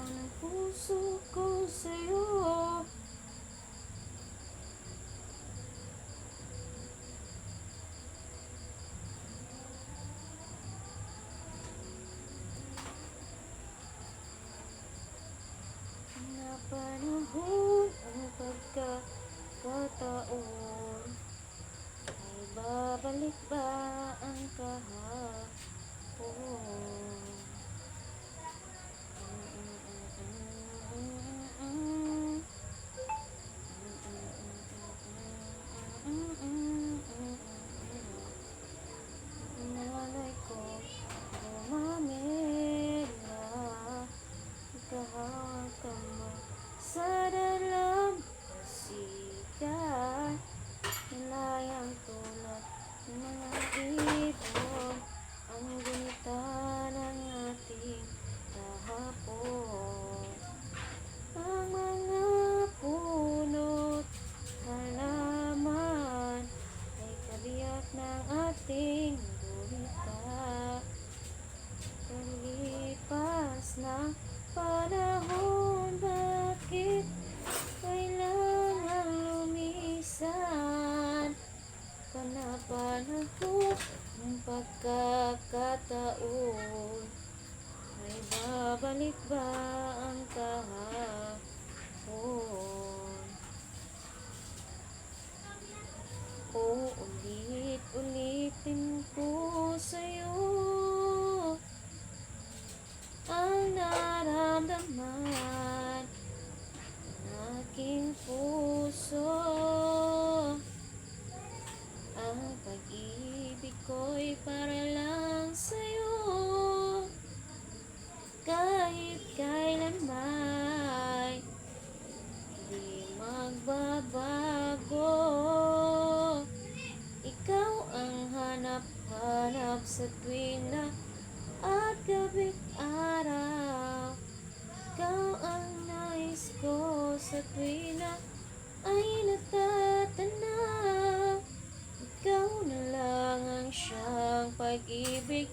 ng puso ko sa'yo. Napanahon ang pagkakataon, ay babalik ba ang kahapon? Malay ko gumamit na kahakama sa dalamsigan, nilayang tulad ng mga ibon, ang gunita ng ating kahapon. Ang mga puno't halaman ay kabiyak ng ating gunita. Palipas ng panahon, bakit kailangan lumisan? Panapanahon ng pagkakataon, ay babalik ba ang kahapon? O ulit-ulitin ko sa'yo ang naramdaman ng aking puso. Ang pag-ibig ko'y para lang sa'yo, kahit kailanman di magbabago. Ikaw ang hanap-hanap sa tuwing na at gabi't araw. Ikaw ang nais ko sa tuwing na ay natatanaw. Ikaw na lang ang siyang pag-ibig,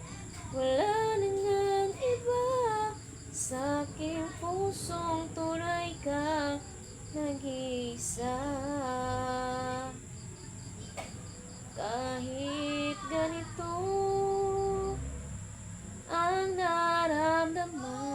wala na ngang iba. Sa aking pusong tunay kang nag-iisa. Kahit ganito ang naramdaman,